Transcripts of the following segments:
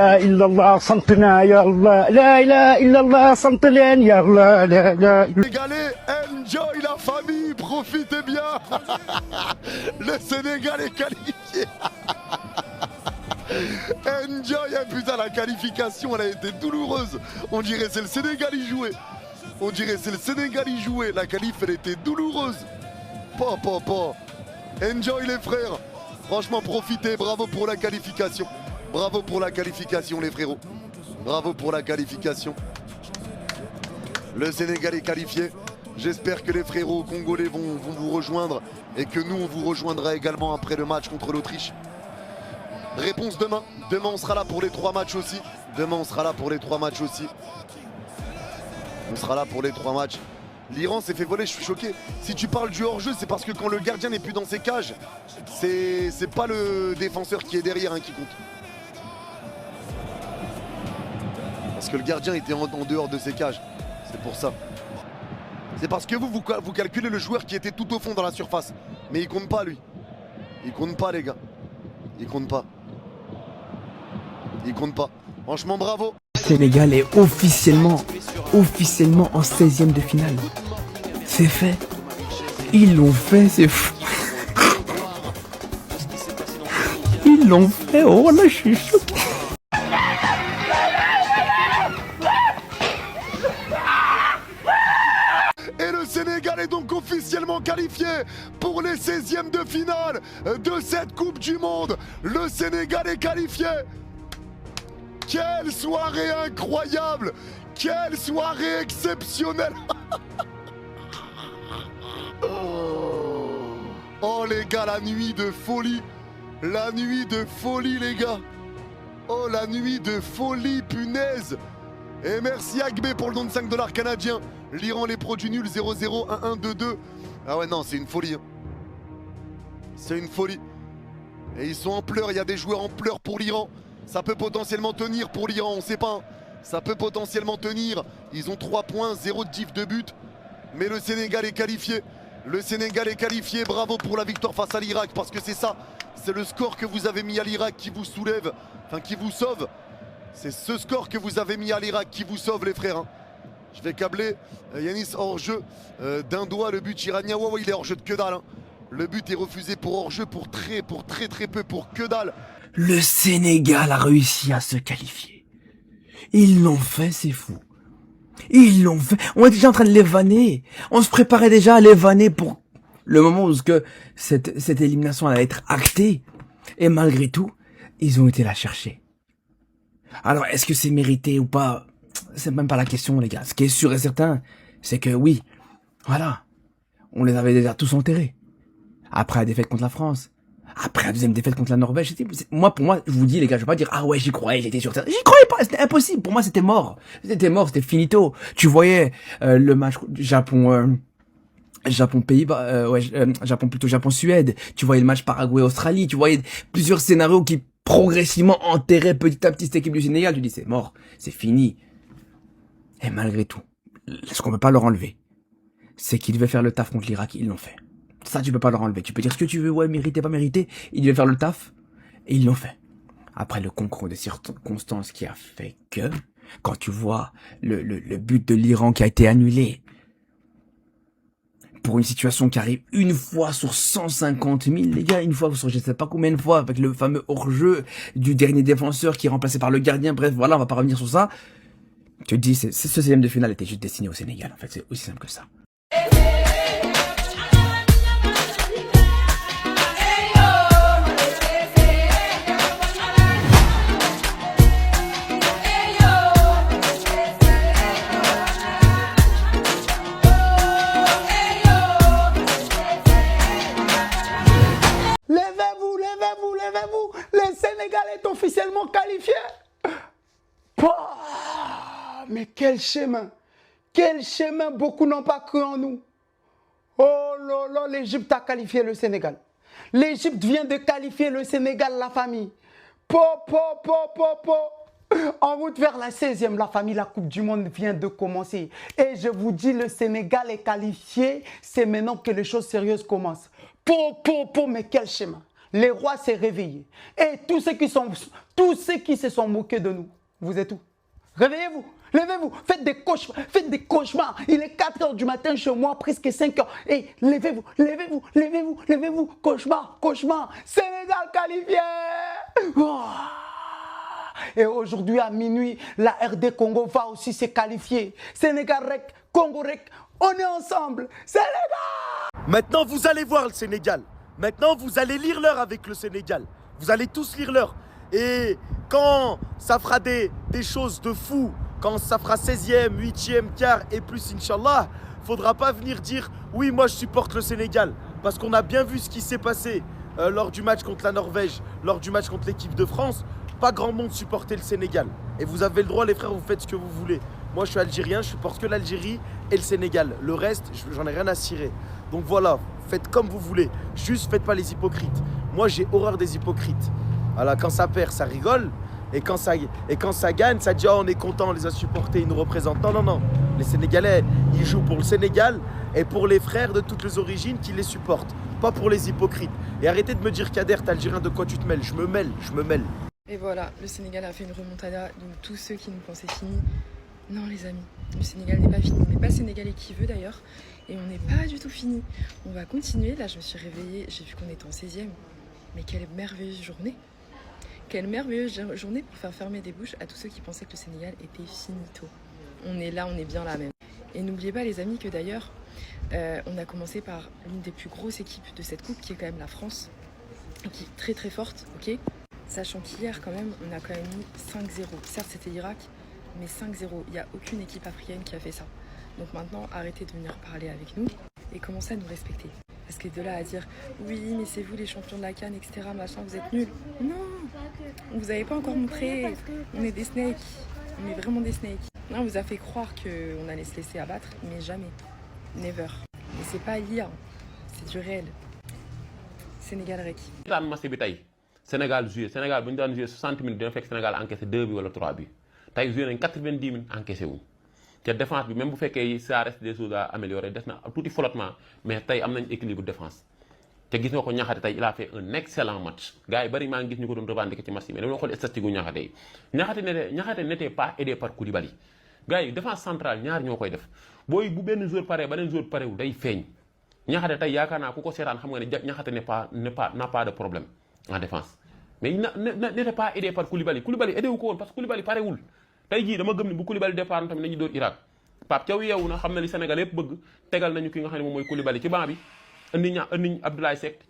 ilaha illallah, Santena, ya Allah. La ilaha illallah, Santelen, ya Allah. La ilaha illallah. Sénégalais, enjoy la famille, profitez bien. Le Sénégal est qualifié. Enjoy, hein, putain, la qualification, elle a été douloureuse. On dirait c'est le Sénégal y jouait. On dirait c'est le Sénégal y jouait. La qualif, elle était douloureuse. Enjoy les frères. Franchement, profitez. Bravo pour la qualification. Bravo pour la qualification, les frérots. Bravo pour la qualification. Le Sénégal est qualifié. J'espère que les frérots congolais vont vous rejoindre et que nous, on vous rejoindra également après le match contre l'Autriche. Réponse demain. Demain, on sera là pour les 3 matchs aussi. Demain, on sera là pour les 3 matchs aussi. On sera là pour les 3 matchs. L'Iran s'est fait voler, je suis choqué. Si tu parles du hors-jeu, c'est parce que quand le gardien n'est plus dans ses cages, c'est pas le défenseur qui est derrière qui compte. Parce que le gardien était en dehors de ses cages. C'est pour ça. C'est parce que vous calculez le joueur qui était tout au fond dans la surface. Mais il compte pas, lui. Il compte pas, les gars. Il compte pas. Il compte pas. Franchement, bravo. Le Sénégal est officiellement en 16e de finale. C'est fait. Ils l'ont fait, c'est fou. Ils l'ont fait, oh là, je suis choqué. Et le Sénégal est donc officiellement qualifié pour les 16e de finale de cette Coupe du Monde. Le Sénégal est qualifié. Quelle soirée incroyable! Quelle soirée exceptionnelle! Oh les gars, la nuit de folie! La nuit de folie les gars! Oh la nuit de folie, punaise! Et merci Agbé pour le don de $5 canadiens. L'Iran les pros du nul 0-0, 1-1, 2-2. Ah ouais non, c'est une folie. C'est une folie. Et ils sont en pleurs, il y a des joueurs en pleurs pour l'Iran. Ça peut potentiellement tenir pour l'Iran, on sait pas. Ça peut potentiellement tenir. Ils ont 3 points, 0 de diff de but. Mais le Sénégal est qualifié. Le Sénégal est qualifié. Bravo pour la victoire face à l'Irak. Parce que c'est ça. C'est le score que vous avez mis à l'Irak qui vous soulève. Enfin, qui vous sauve. C'est ce score que vous avez mis à l'Irak qui vous sauve, les frères. Je vais câbler Yanis hors-jeu d'un doigt. Le but iranien. Ouais, il est hors-jeu de que dalle. Le but est refusé pour hors-jeu pour très peu, pour que dalle. Le Sénégal a réussi à se qualifier. Ils l'ont fait, c'est fou. Ils l'ont fait. On est déjà en train de les vanner. On se préparait déjà à les vanner pour le moment où cette élimination allait être actée. Et malgré tout, ils ont été la chercher. Alors, est-ce que c'est mérité ou pas? C'est même pas la question, les gars. Ce qui est sûr et certain, c'est que oui, voilà, on les avait déjà tous enterrés. Après la défaite contre la France. Après la deuxième défaite contre la Norvège, pour moi, je vous dis les gars, je vais pas dire ah ouais j'y croyais, j'étais sur terre. J'y croyais pas, c'était impossible. Pour moi c'était mort, c'était finito. Tu voyais le match Japon Suède. Tu voyais le match Paraguay Australie. Tu voyais plusieurs scénarios qui progressivement enterraient petit à petit cette équipe du Sénégal. Tu dis c'est mort, c'est fini. Et malgré tout, ce qu'on peut pas leur enlever, c'est qu'ils devaient faire le taf contre l'Irak, ils l'ont fait. Ça, tu peux pas leur enlever. Tu peux dire ce que tu veux, ouais, mérité, pas mérité. Ils devaient faire le taf. Et ils l'ont fait. Après le concours de circonstances qui a fait que, quand tu vois le but de l'Iran qui a été annulé, pour une situation qui arrive une fois sur 150 000, les gars, une fois sur je sais pas combien de fois, avec le fameux hors-jeu du dernier défenseur qui est remplacé par le gardien, bref, voilà, on va pas revenir sur ça. Tu te dis, ce 16e de finale était juste destiné au Sénégal, en fait, c'est aussi simple que ça. Le Sénégal est officiellement qualifié. Bah, mais quel chemin! Quel chemin! Beaucoup n'ont pas cru en nous. Oh là là, l'Égypte a qualifié le Sénégal. L'Égypte vient de qualifier le Sénégal, la famille. En route vers la 16e, la famille, la Coupe du Monde vient de commencer. Et je vous dis, le Sénégal est qualifié. C'est maintenant que les choses sérieuses commencent. Mais quel chemin! Les rois s'est réveillé. Et tous ceux qui se sont moqués de nous, vous êtes où? Réveillez-vous, levez-vous, faites des cauchemars. Il est 4 h du matin chez moi, presque 5 h. Et levez-vous, levez-vous, levez-vous, levez-vous. Cauchemar, cauchemar. Sénégal qualifié. Oh. Et aujourd'hui à minuit, la RD Congo va aussi se qualifier. Sénégal rec, Congo rec, on est ensemble. Sénégal! Maintenant, vous allez voir le Sénégal. Maintenant, vous allez lire l'heure avec le Sénégal. Vous allez tous lire l'heure. Et quand ça fera des choses de fou, quand ça fera 16e, 8e, quart et plus, Inch'Allah, faudra pas venir dire « Oui, moi je supporte le Sénégal ». Parce qu'on a bien vu ce qui s'est passé lors du match contre la Norvège, lors du match contre l'équipe de France. Pas grand monde supportait le Sénégal. Et vous avez le droit, les frères, vous faites ce que vous voulez. Moi, je suis algérien, je supporte que l'Algérie et le Sénégal. Le reste, j'en ai rien à cirer. Donc voilà, faites comme vous voulez. Juste, faites pas les hypocrites. Moi, j'ai horreur des hypocrites. Voilà, quand ça perd, ça rigole. Et quand ça gagne, ça dit « Oh, on est content, on les a supportés, ils nous représentent ». Non, non, non. Les Sénégalais, ils jouent pour le Sénégal et pour les frères de toutes les origines qui les supportent. Pas pour les hypocrites. Et arrêtez de me dire « Kader, t'es algérien, de quoi tu te mêles ?» Je me mêle, je me mêle. Et voilà, le Sénégal a fait une remontada. Donc tous ceux qui nous pensaient fini, non les amis, le Sénégal n'est pas fini. On n'est pas sénégalais qui veut d'ailleurs. Et on n'est pas du tout fini. On va continuer. Là, je me suis réveillée, j'ai vu qu'on était en 16e. Mais quelle merveilleuse journée! Quelle merveilleuse journée pour faire fermer des bouches à tous ceux qui pensaient que le Sénégal était finito. On est là, on est bien là même. Et n'oubliez pas les amis que d'ailleurs, on a commencé par l'une des plus grosses équipes de cette coupe qui est quand même la France. Qui est très très forte, ok? Sachant qu'hier quand même, on a quand même mis 5-0. Certes c'était l'Irak, mais 5-0. Il n'y a aucune équipe africaine qui a fait ça. Donc maintenant, arrêtez de venir parler avec nous et commencez à nous respecter. Parce que de là à dire oui mais c'est vous les champions de la CAN, etc. machin, vous êtes nuls. Non, on vous avait pas encore montré. On est des snakes. On est vraiment des snakes. Non, on vous a fait croire qu'on allait se laisser abattre, mais jamais. Never. Et c'est pas l'IA, c'est du réel. Sénégal rek. Sénégal joué Sénégal bu ñu daan joué 60 minutes dina fekk Sénégal encaissé 2 bi wala 3 bi tey joué nañ 90 minutes encaissé wuñ te défense bi même bu fekkee ça reste des choses à améliorer des na tuuti flottement mais tey am nañ équilibre défense te gis nga ko Niakhaté tey il a fait un excellent match gars yi bari maa ngi gis ñu ko doon revendiquer ci match yi mais dama xool statistique gu Niakhaté yi Niakhaté n'était pas aidé par Koulibaly gars yi défense centrale ñaar ñoo koy def booy bu benn joueur pare beneen joueur parewul day feeñ Niakhaté tey yaakaar naa ku ko seetaan xam nga ne Niakhaté n'a pas de problème en défense mais il n'était pas aidé par Koulibaly. Koulibaly aidé wu ko woon parce que Koulibaly parewul tey jii dama gëm ni bu Koulibaly départ tamit nañu dóor Irak Pape Thiaw yeewu na xam na li Sénégal yëpp bëgg tegal nañu ki nga xam ne moom mooy Koulibaly ci banc bi indi Abdoulaye Seck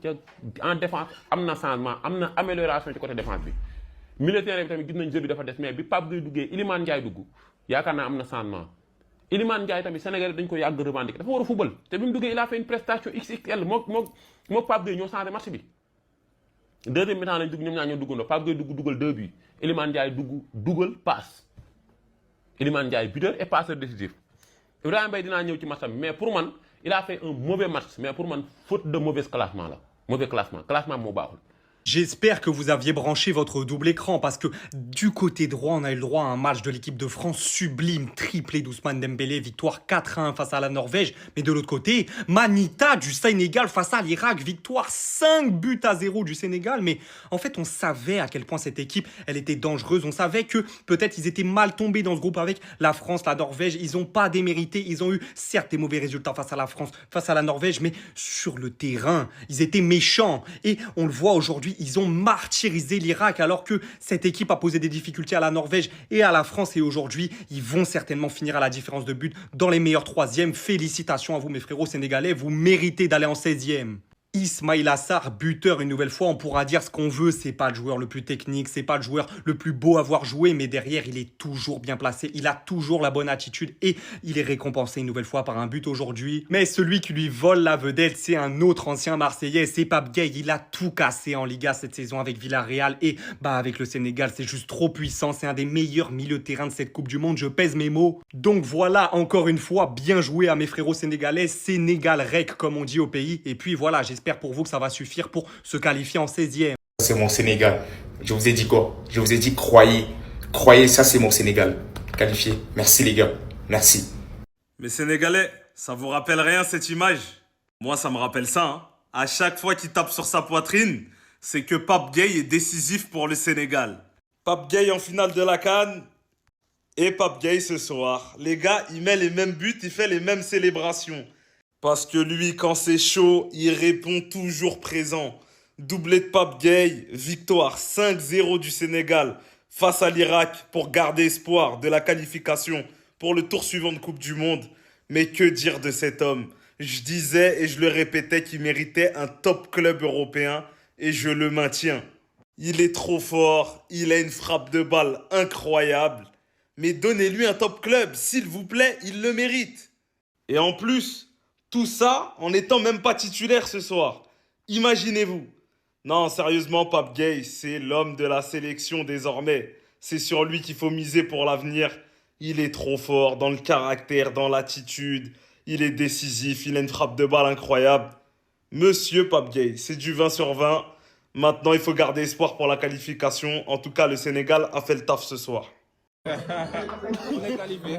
en défense am na changement am na amélioration ci côté défense bi militaire bi tamit gis nañ jeu bi dafa des mais bi Pape Gueye duggee Iliman Ndiaye dugg yaakaar naa am na changement Iliman Ndiaye tamit Sénégal dañ ko yàgg revendiquer dafa war a football te bi mu duggee il a fait une prestation XXL moo Pape Gueye ñoo changé match bi deuxième mi-temps lañ dugg ñoom ñaar ñoo duggandoo Pape Gueye dugal 2 buts Iliman Ndiaye dugal passe Iliman Ndiaye buteur et passeur décisif Ibrahima Mbaye dinaa ñëw ci match bi mais pour man il a fait un mauvais match mais pour man faute de mauvais classement la mauvais classement moo baaxul. J'espère que vous aviez branché votre double écran parce que du côté droit, on a eu le droit à un match de l'équipe de France sublime, triplé d'Ousmane Dembélé, victoire 4-1 face à la Norvège. Mais de l'autre côté, Manita du Sénégal face à l'Irak, victoire 5-0 du Sénégal. Mais en fait, on savait à quel point cette équipe, elle était dangereuse. On savait que peut-être ils étaient mal tombés dans ce groupe avec la France, la Norvège. Ils n'ont pas démérité. Ils ont eu certes des mauvais résultats face à la France, face à la Norvège. Mais sur le terrain, ils étaient méchants. Et on le voit aujourd'hui. Ils ont martyrisé l'Irak alors que cette équipe a posé des difficultés à la Norvège et à la France. Et aujourd'hui, ils vont certainement finir à la différence de but dans les meilleurs troisièmes. Félicitations à vous mes frérots sénégalais, vous méritez d'aller en 16e. Ismaïla Sarr, buteur une nouvelle fois, on pourra dire ce qu'on veut, c'est pas le joueur le plus technique, c'est pas le joueur le plus beau à voir jouer, mais derrière il est toujours bien placé, il a toujours la bonne attitude et il est récompensé une nouvelle fois par un but aujourd'hui. Mais celui qui lui vole la vedette, c'est un autre ancien Marseillais, c'est Pape Gueye, il a tout cassé en Liga cette saison avec Villarreal et avec le Sénégal, c'est juste trop puissant, c'est un des meilleurs milieux de terrain de cette Coupe du Monde, je pèse mes mots. Donc voilà, encore une fois, bien joué à mes frérots sénégalais, Sénégal rec comme on dit au pays, et puis voilà, j'espère pour vous que ça va suffire pour se qualifier en 16e. C'est mon Sénégal. Je vous ai dit quoi? Je vous ai dit croyez. Croyez, ça c'est mon Sénégal. Qualifié. Merci les gars. Merci. Mais Sénégalais, ça vous rappelle rien cette image? Moi ça me rappelle ça. À chaque fois qu'il tape sur sa poitrine, c'est que Pape Gueye est décisif pour le Sénégal. Pape Gueye en finale de la CAN et Pape Gueye ce soir. Les gars, il met les mêmes buts, il fait les mêmes célébrations. Parce que lui, quand c'est chaud, il répond toujours présent. Doublé de Pape Gueye, victoire 5-0 du Sénégal face à l'Irak pour garder espoir de la qualification pour le tour suivant de Coupe du Monde. Mais que dire de cet homme? Je disais et je le répétais qu'il méritait un top club européen et je le maintiens. Il est trop fort, il a une frappe de balle incroyable. Mais donnez-lui un top club, s'il vous plaît, il le mérite. Et en plus, tout ça en n'étant même pas titulaire ce soir. Imaginez-vous. Non, sérieusement, Pape Gueye, c'est l'homme de la sélection désormais. C'est sur lui qu'il faut miser pour l'avenir. Il est trop fort dans le caractère, dans l'attitude. Il est décisif, il a une frappe de balle incroyable. Monsieur Pape Gueye, c'est du 20 sur 20. Maintenant, il faut garder espoir pour la qualification. En tout cas, le Sénégal a fait le taf ce soir. On est qualifié.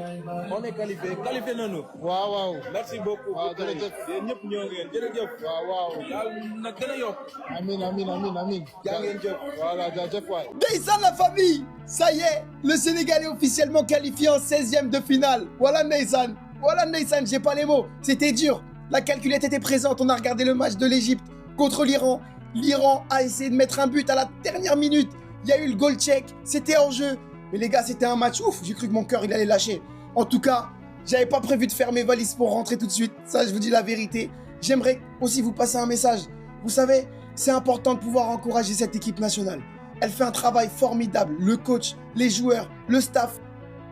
On est qualifié. Qualifié non nous. Waaw waaw. Merci beaucoup. Waaw jërëjëf. Yéen ñëpp ñoo ngeen. Jërëjëf. Waaw waaw. Yàlla na gën a yokk. Amin amin amin amin. Jaa ngeen jëf. Voilà, jaajëf waay. Ndeysaan la famille, ça y est, le Sénégal est officiellement qualifié en 16e de finale. Voilà Ndeysaan. Voilà Ndeysaan, j'ai pas les mots. C'était dur. La calculette était présente. On a regardé le match de l'Égypte contre l'Iran. L'Iran a essayé de mettre un but à la dernière minute. Il y a eu le goal check. C'était en jeu. Mais les gars, c'était un match ouf. J'ai cru que mon cœur, il allait lâcher. En tout cas, j'avais pas prévu de faire mes valises pour rentrer tout de suite. Ça, je vous dis la vérité. J'aimerais aussi vous passer un message. Vous savez, c'est important de pouvoir encourager cette équipe nationale. Elle fait un travail formidable. Le coach, les joueurs, le staff.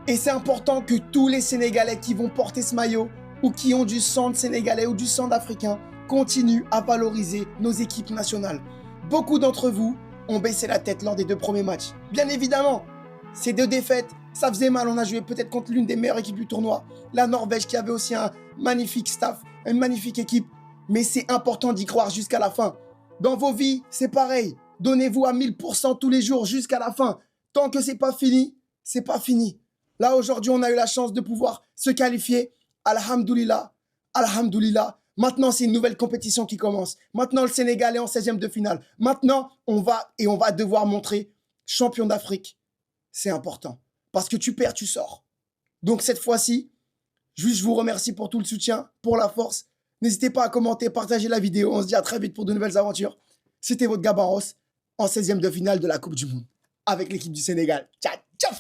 Et c'est important que tous les Sénégalais qui vont porter ce maillot ou qui ont du sang de Sénégalais ou du sang d'Africain continuent à valoriser nos équipes nationales. Beaucoup d'entre vous ont baissé la tête lors des 2 premiers matchs. Bien évidemment, ces 2 défaites, ça faisait mal. On a joué peut-être contre l'une des meilleures équipes du tournoi. La Norvège qui avait aussi un magnifique staff, une magnifique équipe. Mais c'est important d'y croire jusqu'à la fin. Dans vos vies, c'est pareil. Donnez-vous à 1000% tous les jours jusqu'à la fin. Tant que c'est pas fini, c'est pas fini. Là, aujourd'hui, on a eu la chance de pouvoir se qualifier. Alhamdoulilah, alhamdoulilah. Maintenant, c'est une nouvelle compétition qui commence. Maintenant, le Sénégal est en 16e de finale. Maintenant, on va devoir montrer champion d'Afrique. C'est important. Parce que tu perds, tu sors. Donc cette fois-ci, je vous remercie pour tout le soutien, pour la force. N'hésitez pas à commenter, partager la vidéo. On se dit à très vite pour de nouvelles aventures. C'était votre Gabaros en 16e de finale de la Coupe du Monde avec l'équipe du Sénégal. Ciao, ciao.